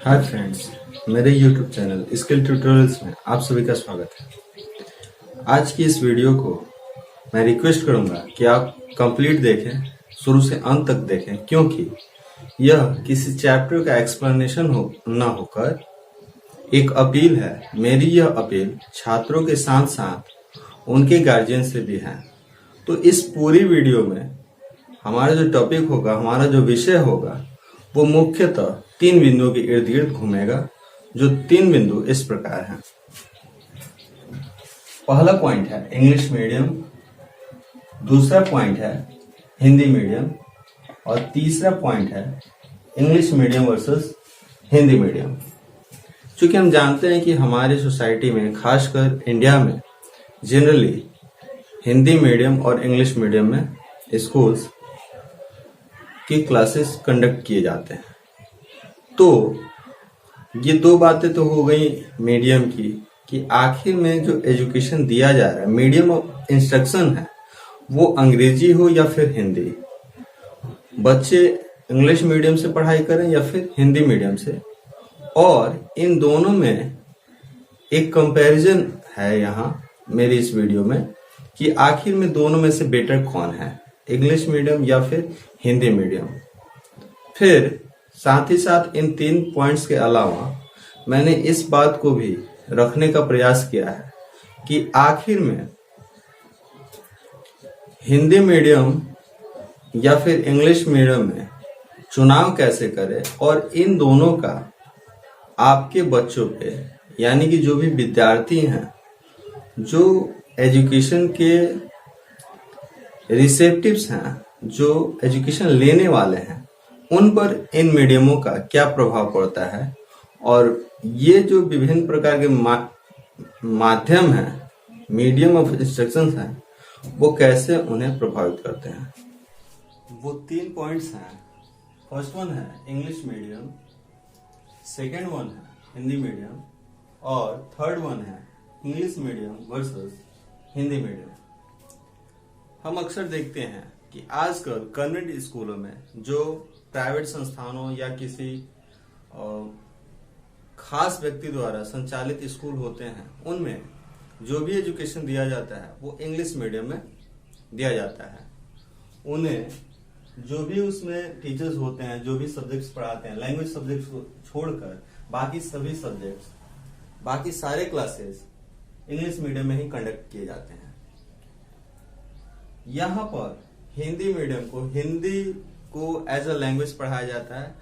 Hi friends, मेरे YouTube channel skill tutorials में आप सभी का स्वागत है। आज की इस वीडियो को मैं रिक्वेस्ट करूंगा कि आप कंप्लीट देखें, शुरू से अंत तक देखें, क्योंकि यह किसी चैप्टर का एक्सप्लेनेशन ना होकर एक अपील है। मेरी यह अपील छात्रों के साथ साथ उनके गार्जियन से भी है। तो इस पूरी वीडियो में हमारा जो टॉपिक होगा, हमारा जो विषय होगा, वो मुख्यतः 3 बिंदुओं के इर्द गिर्द घूमेगा। जो 3 बिंदु इस प्रकार हैं। पहला पॉइंट है इंग्लिश मीडियम, दूसरा पॉइंट है हिंदी मीडियम और तीसरा पॉइंट है English medium versus Hindi medium. चूंकि हम जानते हैं कि हमारी सोसाइटी में, खासकर इंडिया में, जनरली हिंदी मीडियम और इंग्लिश मीडियम में स्कूल्स की क्लासेस कंडक्ट किए जाते हैं। तो ये 2 बातें तो हो गई मीडियम की, कि आखिर में जो एजुकेशन दिया जा रहा है, मीडियम ऑफ इंस्ट्रक्शन है, वो अंग्रेजी हो या फिर हिंदी। बच्चे इंग्लिश मीडियम से पढ़ाई करें या फिर हिंदी मीडियम से, और इन दोनों में एक कंपैरिजन है यहाँ मेरी इस वीडियो में, कि आखिर में दोनों में से बेटर कौन है, इंग्लिश मीडियम या फिर हिंदी मीडियम। फिर साथ ही साथ इन 3 पॉइंट्स के अलावा मैंने इस बात को भी रखने का प्रयास किया है कि आखिर में हिंदी मीडियम या फिर इंग्लिश मीडियम में चुनाव कैसे करें, और इन दोनों का आपके बच्चों पे, यानी कि जो भी विद्यार्थी हैं, जो एजुकेशन के रिसेप्टिव्स हैं, जो एजुकेशन लेने वाले हैं, उन पर इन मीडियमों का क्या प्रभाव पड़ता है, और ये जो विभिन्न प्रकार के माध्यम हैं, मीडियम ऑफ इंस्ट्रक्शन हैं, वो कैसे उन्हें प्रभावित करते हैं। वो 3 पॉइंट्स हैं। फर्स्ट वन है इंग्लिश मीडियम, सेकेंड वन है हिंदी मीडियम, और थर्ड वन है English medium versus Hindi medium. हम अक्सर देखते हैं कि आजकल कन्वेंट स्कूलों में, जो प्राइवेट संस्थानों या किसी खास व्यक्ति द्वारा संचालित स्कूल होते हैं, उनमें जो भी एजुकेशन दिया जाता है वो इंग्लिश मीडियम में दिया जाता है। उन्हें जो भी उसमें टीचर्स होते हैं, जो भी सब्जेक्ट्स पढ़ाते हैं, लैंग्वेज सब्जेक्ट्स को छोड़कर बाकी सभी सब्जेक्ट्स, बाकी सारे क्लासेस इंग्लिश मीडियम में ही कंडक्ट किए जाते हैं। यहाँ पर हिंदी मीडियम को, हिंदी को एज अ लैंग्वेज पढ़ाया जाता है,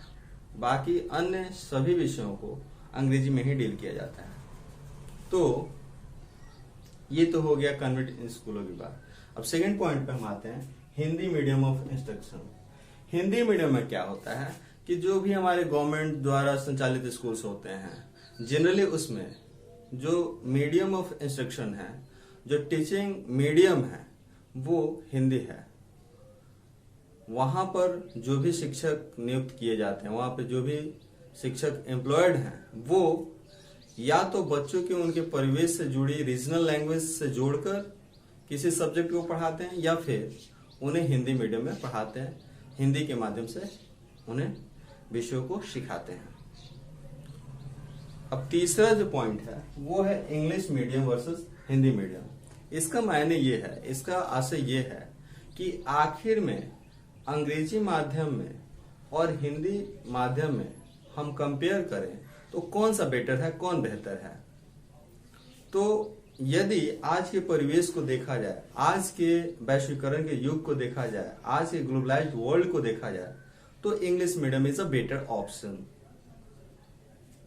बाकी अन्य सभी विषयों को अंग्रेजी में ही डील किया जाता है। तो ये तो हो गया कन्वेंट स्कूलों की बात। अब सेकंड पॉइंट पे हम आते हैं Hindi medium of instruction. Hindi medium में क्या होता है कि जो भी हमारे गवर्नमेंट द्वारा संचालित स्कूल्स होते हैं, जनरली उसमें जो मीडियम ऑफ इंस्ट्रक्शन है, जो टीचिंग मीडियम है, वो हिंदी है। वहां पर जो भी शिक्षक नियुक्त किए जाते हैं, वहां पर जो भी शिक्षक एम्प्लॉयड हैं, वो या तो बच्चों के उनके परिवेश से जुड़ी रीजनल लैंग्वेज से जोड़कर किसी सब्जेक्ट को पढ़ाते हैं, या फिर उन्हें हिंदी मीडियम में पढ़ाते हैं, हिंदी के माध्यम से उन्हें विषयों को सिखाते हैं। अब तीसरा जो पॉइंट है वो है English medium versus Hindi medium. इसका मायने ये है, इसका आशय ये है कि आखिर में अंग्रेजी माध्यम में और हिंदी माध्यम में हम कंपेयर करें तो कौन सा बेटर है, कौन बेहतर है। तो यदि आज के परिवेश को देखा जाए, आज के वैश्वीकरण के युग को देखा जाए, आज के ग्लोबलाइज्ड वर्ल्ड को देखा जाए, तो English medium is a better option,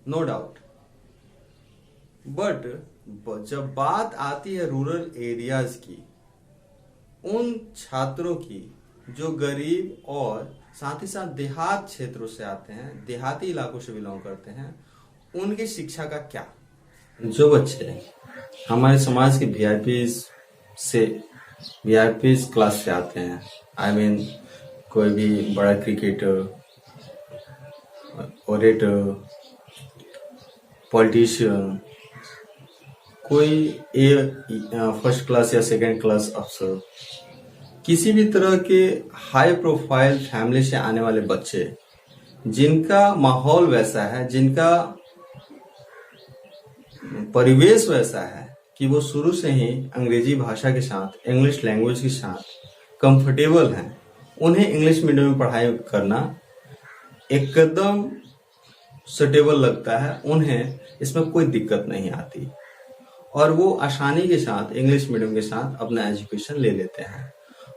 no doubt. But जब बात आती है रूरल एरियाज की, उन छात्रों की जो गरीब और साथ ही साथ देहात क्षेत्रों से आते हैं, देहाती इलाकों से बिलोंग करते हैं, उनकी शिक्षा का क्या। जो बच्चे हमारे समाज के वीआईपी क्लास से आते हैं, आई मीन कोई भी बड़ा क्रिकेटर, ओरेटर, पॉलिटिशियन, कोई फर्स्ट क्लास या सेकेंड क्लास अफसर, किसी भी तरह के हाई प्रोफाइल फैमिली से आने वाले बच्चे जिनका माहौल वैसा है, जिनका परिवेश वैसा है कि वो शुरू से ही अंग्रेजी भाषा के साथ, इंग्लिश लैंग्वेज के साथ कंफर्टेबल हैं, उन्हें इंग्लिश मीडियम में पढ़ाई करना एकदम सुटेबल लगता है, उन्हें इसमें कोई दिक्कत नहीं आती और वो आसानी के साथ इंग्लिश मीडियम के साथ अपना एजुकेशन ले लेते हैं।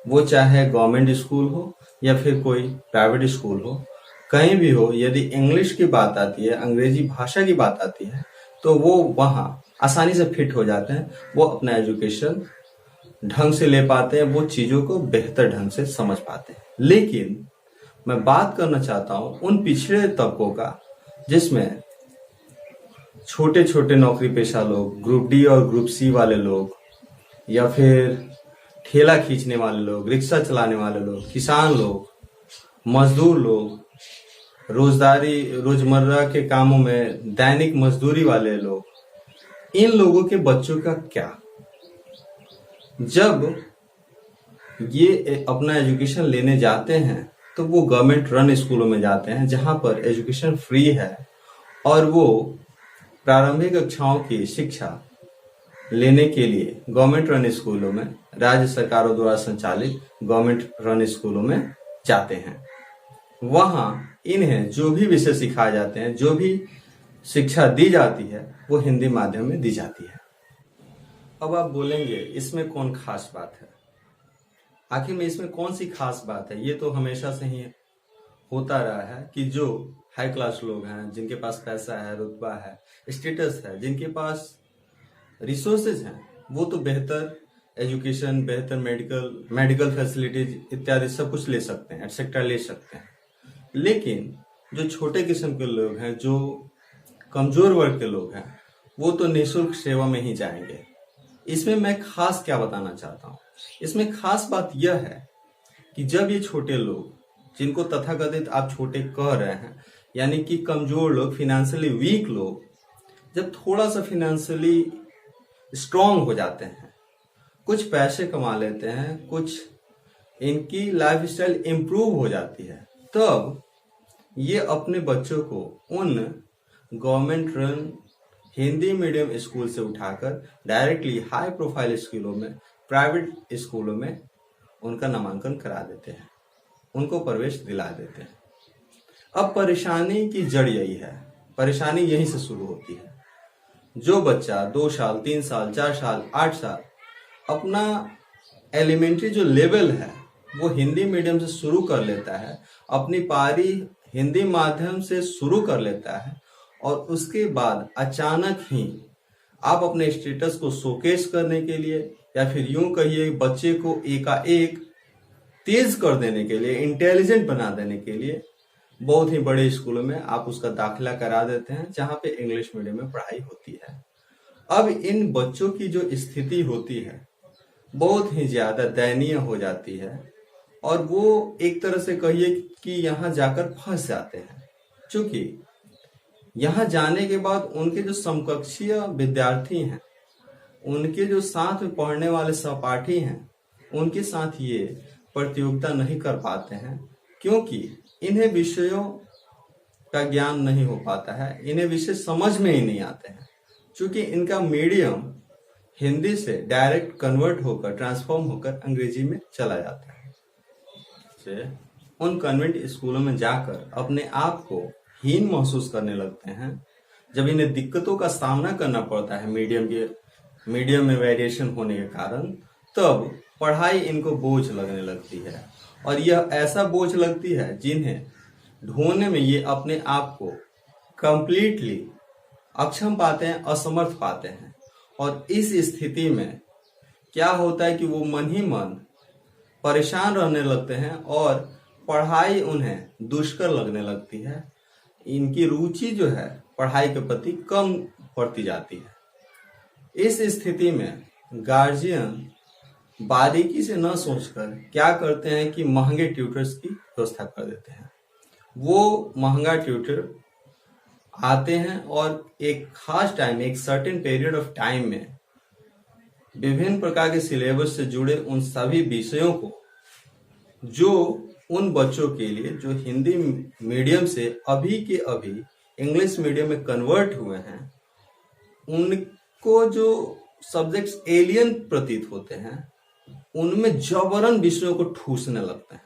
वो चाहे गवर्नमेंट स्कूल हो या फिर कोई प्राइवेट स्कूल हो, कहीं भी हो, यदि इंग्लिश की बात आती है, अंग्रेजी भाषा की बात आती है, तो वो वहाँ आसानी से फिट हो जाते हैं। वो अपना एजुकेशन ढंग से ले पाते हैं, वो चीजों को बेहतर ढंग से समझ पाते हैं। लेकिन मैं बात करना चाहता हूँ उन पिछड़े तबकों का, जिसमें छोटे छोटे नौकरी पेशा लोग, ग्रुप डी और ग्रुप सी वाले लोग, या फिर ठेला खींचने वाले लोग, रिक्शा चलाने वाले लोग, किसान लोग, मजदूर लोग, रोजमर्रा के कामों में दैनिक मजदूरी वाले लोग, इन लोगों के बच्चों का क्या? जब ये अपना एजुकेशन लेने जाते हैं तो वो गवर्नमेंट रन स्कूलों में जाते हैं, जहां पर एजुकेशन फ्री है और वो प्रारंभिक कक्षाओं की शिक्षा लेने के लिए गवर्नमेंट रन स्कूलों में, राज्य सरकारों द्वारा संचालित गवर्नमेंट रन स्कूलों में जाते हैं। वहां इन्हें जो भी विषय सिखाए जाते हैं, जो भी शिक्षा दी जाती है, वो हिंदी माध्यम में दी जाती है। अब आप बोलेंगे इसमें कौन खास बात है? आखिर में इसमें कौन सी खास बात है? ये तो हमेशा से ही होता रहा है कि जो हाई क्लास लोग हैं, जिनके पास पैसा है, रुतबा है, स्टेटस है, जिनके पास रिसोर्सेज हैं, वो तो बेहतर एजुकेशन, बेहतर मेडिकल फैसिलिटीज इत्यादि सब कुछ ले सकते हैं, एटसेट्रा ले सकते हैं। लेकिन जो छोटे किस्म के लोग हैं, जो कमजोर वर्ग के लोग हैं, वो तो निःशुल्क सेवा में ही जाएंगे। इसमें मैं खास क्या बताना चाहता हूँ? इसमें खास बात यह है कि जब ये छोटे लोग, जिनको तथाकथित आप छोटे कह रहे हैं, यानी कि कमजोर लोग, फाइनेंशियली वीक लोग, जब थोड़ा सा फाइनेंशियली स्ट्रांग हो जाते हैं, कुछ पैसे कमा लेते हैं, कुछ इनकी लाइफस्टाइल इंप्रूव हो जाती है, तब ये अपने बच्चों को उन government run Hindi medium school से उठाकर डायरेक्टली हाई प्रोफाइल स्कूलों में, प्राइवेट स्कूलों में उनका नामांकन करा देते हैं, उनको प्रवेश दिला देते हैं। अब परेशानी की जड़ यही है, परेशानी यहीं से शुरू होती है। जो बच्चा 2 साल, 3 साल, 4 साल, 8 साल अपना एलिमेंट्री जो लेवल है वो हिंदी मीडियम से शुरू कर लेता है, अपनी पारी हिंदी माध्यम से शुरू कर लेता है, और उसके बाद अचानक ही आप अपने स्टेटस को शोकेस करने के लिए, या फिर यूं कहिए बच्चे को एकाएक तेज कर देने के लिए, इंटेलिजेंट बना देने के लिए बहुत ही बड़े स्कूलों में आप उसका दाखिला करा देते हैं, जहां पे इंग्लिश मीडियम में पढ़ाई होती है। अब इन बच्चों की जो स्थिति होती है बहुत ही ज्यादा दयनीय हो जाती है, और वो एक तरह से कहिए कि यहाँ जाकर फंस जाते हैं। क्योंकि यहाँ जाने के बाद उनके जो समकक्षीय विद्यार्थी हैं, उनके जो साथ में पढ़ने वाले सहपाठी हैं, उनके साथ ये प्रतियोगिता नहीं कर पाते हैं, क्योंकि इन्हें विषयों का ज्ञान नहीं हो पाता है, इन्हें विषय समझ में ही नहीं आते हैं, क्योंकि इनका मीडियम हिंदी से डायरेक्ट कन्वर्ट होकर, ट्रांसफॉर्म होकर अंग्रेजी में चला जाता है। उन कन्वेंट स्कूलों में जाकर अपने आप को हीन महसूस करने लगते हैं। जब इन्हें दिक्कतों का सामना करना पड़ता है मीडियम में वेरिएशन होने के कारण, तब पढ़ाई इनको बोझ लगने लगती है, और यह ऐसा बोझ लगती है जिन्हें ढूंढने में ये अपने आप को कंप्लीटली अक्षम पाते हैं, असमर्थ पाते हैं। और इस स्थिति में क्या होता है कि वो मन ही मन परेशान रहने लगते हैं और पढ़ाई उन्हें दुष्कर लगने लगती है। इनकी रुचि जो है पढ़ाई के प्रति कम पड़ती जाती है। इस स्थिति में गार्जियन बारीकी से न सोचकर क्या करते हैं कि महंगे ट्यूटर्स की व्यवस्था कर देते हैं। वो महंगा ट्यूटर आते हैं और एक खास टाइम, एक सर्टेन पीरियड ऑफ टाइम में विभिन्न प्रकार के सिलेबस से जुड़े उन सभी विषयों को जो उन बच्चों के लिए जो हिंदी मीडियम से अभी के अभी इंग्लिश मीडियम में कन्वर्ट हुए हैं, उनको जो सब्जेक्ट्स एलियन प्रतीत होते हैं, उनमें जबरन विषयों को ठूसने लगते हैं।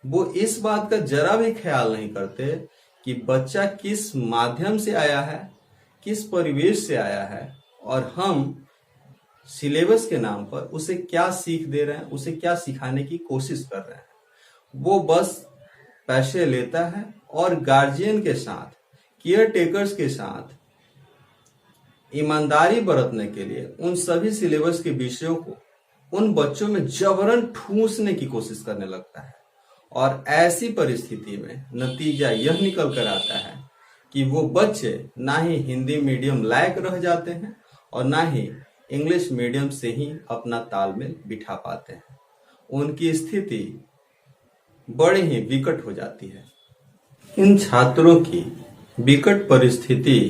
वो इस बात का जरा भी ख्याल नहीं करते कि बच्चा किस माध्यम से आया है, किस परिवेश से आया है, और हम सिलेबस के नाम पर उसे क्या सीख दे रहे हैं, उसे क्या सिखाने की कोशिश कर रहे हैं। वो बस पैसे लेता है और गार्जियन के साथ, केयर टेकर्स के साथ ईमानदारी बरतने के लिए उन सभी सिलेबस के विषयों को उन बच्चों में जबरन ठूसने की कोशिश करने लगता है। और ऐसी परिस्थिति में नतीजा यह निकल कर आता है कि वो बच्चे ना ही हिंदी मीडियम लायक रह जाते हैं और ना ही इंग्लिश मीडियम से ही अपना तालमेल बिठा पाते हैं। उनकी स्थिति बड़ी ही विकट हो जाती है। इन छात्रों की विकट परिस्थिति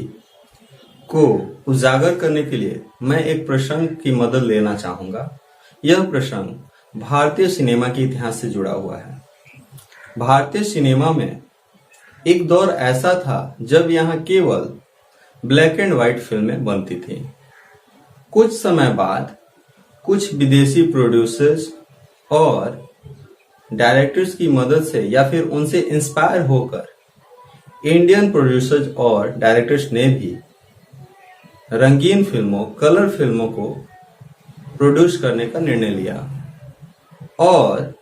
को उजागर करने के लिए मैं एक प्रसंग की मदद लेना चाहूंगा। यह प्रसंग भारतीय सिनेमा के इतिहास से जुड़ा हुआ है। भारतीय सिनेमा में एक दौर ऐसा था जब यहाँ केवल ब्लैक एंड व्हाइट फिल्में बनती थी। कुछ समय बाद कुछ विदेशी प्रोड्यूसर्स और डायरेक्टर्स की मदद से या फिर उनसे इंस्पायर होकर इंडियन प्रोड्यूसर्स और डायरेक्टर्स ने भी रंगीन फिल्मों, कलर फिल्मों को प्रोड्यूस करने का निर्णय लिया। और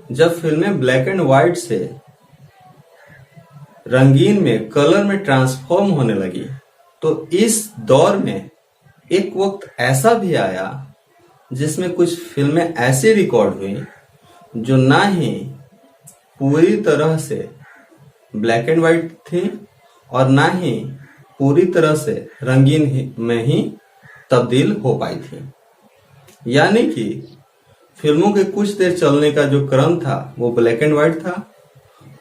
जब फिल्में ब्लैक एंड व्हाइट से रंगीन में, कलर में ट्रांसफॉर्म होने लगी, तो इस दौर में एक वक्त ऐसा भी आया जिसमें कुछ फिल्में ऐसी रिकॉर्ड हुई जो ना ही पूरी तरह से ब्लैक एंड व्हाइट थी और ना ही पूरी तरह से रंगीन में ही तब्दील हो पाई थी। यानी कि फिल्मों के कुछ देर चलने का जो क्रम था वो ब्लैक एंड व्हाइट था,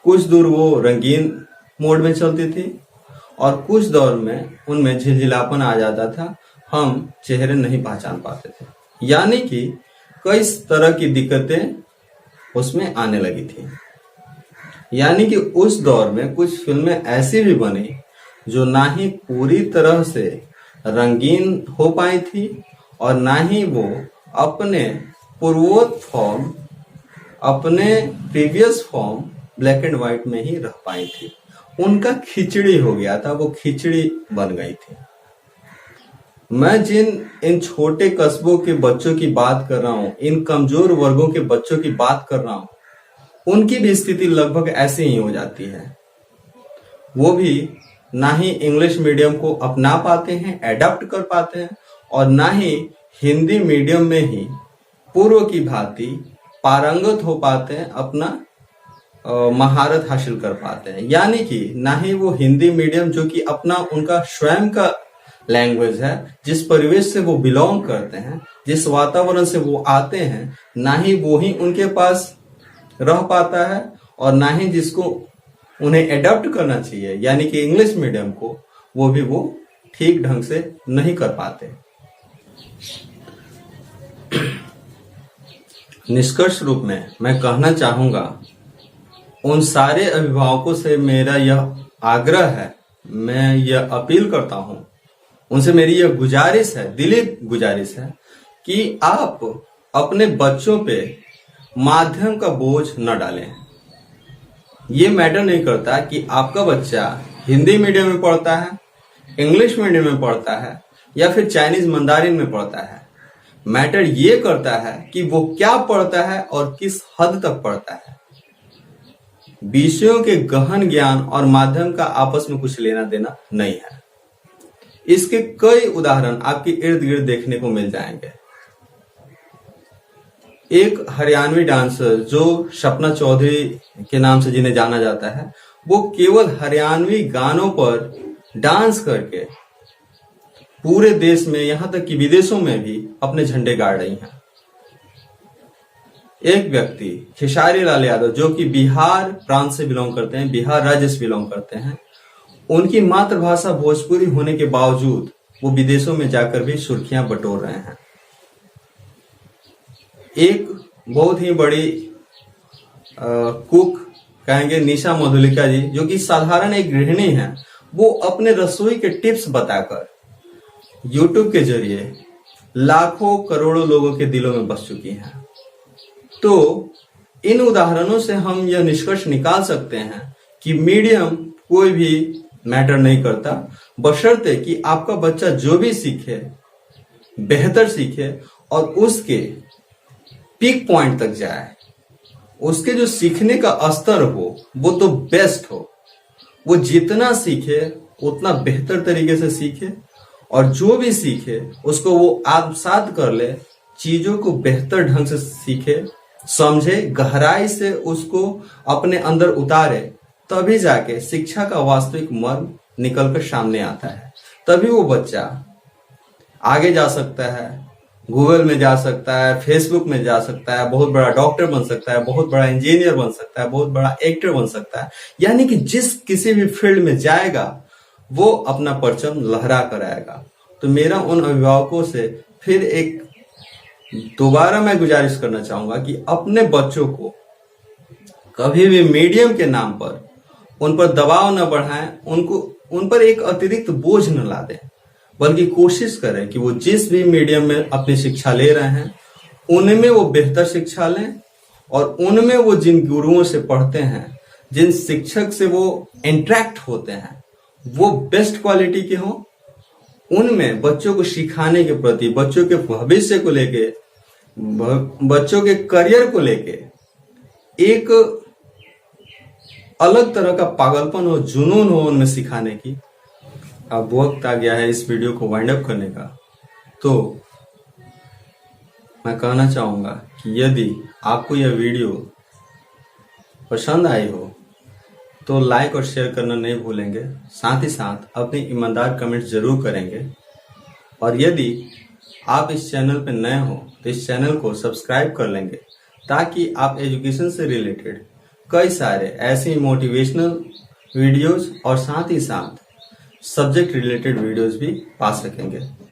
कुछ दूर वो रंगीन मोड में चलती थी और कुछ दौर में उनमें झिलझिलापन आ जाता था, हम चेहरे नहीं पहचान पाते थे। यानी कि कई तरह की दिक्कतें उसमें आने लगी थी। यानी कि उस दौर में कुछ फिल्में ऐसी भी बनी जो ना ही पूरी तरह से रंगीन हो पाई थी और ना ही वो अपने पूर्वोत्तर फॉर्म, अपने previous form black and white में ही रह पाई थी। उनका खिचड़ी हो गया था, वो खिचड़ी बन गई थी। मैं इन छोटे कस्बों के बच्चों की बात कर रहा हूँ, इन कमजोर वर्गों के बच्चों की बात कर रहा हूँ, उनकी भी स्थिति लगभग ऐसे ही हो जाती है। वो भी ना ही इंग्लिश मीडियम को अपना पाते हैं, एडॉप्ट कर पाते हैं, और ना ही हिंदी मीडियम में ही पूर्व की भांति पारंगत हो पाते हैं, अपना महारत हासिल कर पाते हैं। यानी कि ना ही वो हिंदी मीडियम जो कि अपना उनका स्वयं का लैंग्वेज है, जिस परिवेश से वो बिलोंग करते हैं, जिस वातावरण से वो आते हैं, ना ही वो ही उनके पास रह पाता है और ना ही जिसको उन्हें एडॉप्ट करना चाहिए यानी कि इंग्लिश मीडियम को, वो भी वो ठीक ढंग से नहीं कर पाते। निष्कर्ष रूप में मैं कहना चाहूंगा, उन सारे अभिभावकों से मेरा यह आग्रह है, मैं यह अपील करता हूं, उनसे मेरी यह गुजारिश है, दिली गुजारिश है कि आप अपने बच्चों पे माध्यम का बोझ न डालें। ये मैटर नहीं करता कि आपका बच्चा हिंदी मीडियम में पढ़ता है, इंग्लिश मीडियम में पढ़ता है या फिर चाइनीज मंदारिन में पढ़ता है। मैटर ये करता है कि वो क्या पढ़ता है और किस हद तक पढ़ता है। विषयों के गहन ज्ञान और माध्यम का आपस में कुछ लेना देना नहीं है। इसके कई उदाहरण आपके इर्द गिर्द देखने को मिल जाएंगे। एक हरियाणवी डांसर जो सपना चौधरी के नाम से जिन्हें जाना जाता है, वो केवल हरियाणवी गानों पर डांस करके पूरे देश में, यहां तक कि विदेशों में भी अपने झंडे गाड़ रही हैं। एक व्यक्ति खेसारी लाल यादव जो कि बिहार प्रांत से बिलोंग करते हैं, बिहार राज्य से बिलोंग करते हैं, उनकी मातृभाषा भोजपुरी होने के बावजूद वो विदेशों में जाकर भी सुर्खियां बटोर रहे हैं। एक बहुत ही बड़ी कुक कहेंगे निशा मधुलिका जी, जो कि साधारण एक गृहिणी है, वो अपने रसोई के टिप्स बताकर यूट्यूब के जरिए लाखों करोड़ों लोगों के दिलों में बस चुकी हैं। तो इन उदाहरणों से हम यह निष्कर्ष निकाल सकते हैं कि मीडियम कोई भी मैटर नहीं करता, बशर्ते कि आपका बच्चा जो भी सीखे बेहतर सीखे और उसके पीक पॉइंट तक जाए। उसके जो सीखने का स्तर हो वो तो बेस्ट हो, वो जितना सीखे उतना बेहतर तरीके से सीखे, और जो भी सीखे उसको वो आत्मसात कर ले, चीजों को बेहतर ढंग से सीखे, समझे, गहराई से उसको अपने अंदर उतारे, तभी जाके शिक्षा का वास्तविक मर्म निकल कर सामने आता है। तभी वो बच्चा आगे जा सकता है, गूगल में जा सकता है, फेसबुक में जा सकता है, बहुत बड़ा डॉक्टर बन सकता है, बहुत बड़ा इंजीनियर बन सकता है, बहुत बड़ा एक्टर बन सकता है। यानी कि जिस किसी भी फील्ड में जाएगा वो अपना परचम लहरा कर आएगा। तो मेरा उन अभिभावकों से फिर एक दोबारा मैं गुजारिश करना चाहूंगा कि अपने बच्चों को कभी भी मीडियम के नाम पर उन पर दबाव न बढ़ाएं, उन पर एक अतिरिक्त बोझ न ला दें, बल्कि कोशिश करें कि वो जिस भी मीडियम में अपनी शिक्षा ले रहे हैं उनमें वो बेहतर शिक्षा लें, और उनमें वो जिन गुरुओं से पढ़ते हैं, जिन शिक्षक से वो इंटरेक्ट होते हैं, वो बेस्ट क्वालिटी के हों। उनमें बच्चों को सिखाने के प्रति, बच्चों के भविष्य को लेके, बच्चों के करियर को लेके एक अलग तरह का पागलपन हो, जुनून हो उनमें सिखाने की। अब वक्त आ गया है इस वीडियो को वाइंड अप करने का। तो मैं कहना चाहूंगा कि यदि आपको यह वीडियो पसंद आई हो तो लाइक और शेयर करना नहीं भूलेंगे, साथ ही साथ अपने ईमानदार कमेंट जरूर करेंगे। और यदि आप इस चैनल पर नए हो तो इस चैनल को सब्सक्राइब कर लेंगे, ताकि आप एजुकेशन से रिलेटेड कई सारे ऐसे मोटिवेशनल वीडियोस और साथ ही साथ सब्जेक्ट रिलेटेड वीडियोस भी पा सकेंगे।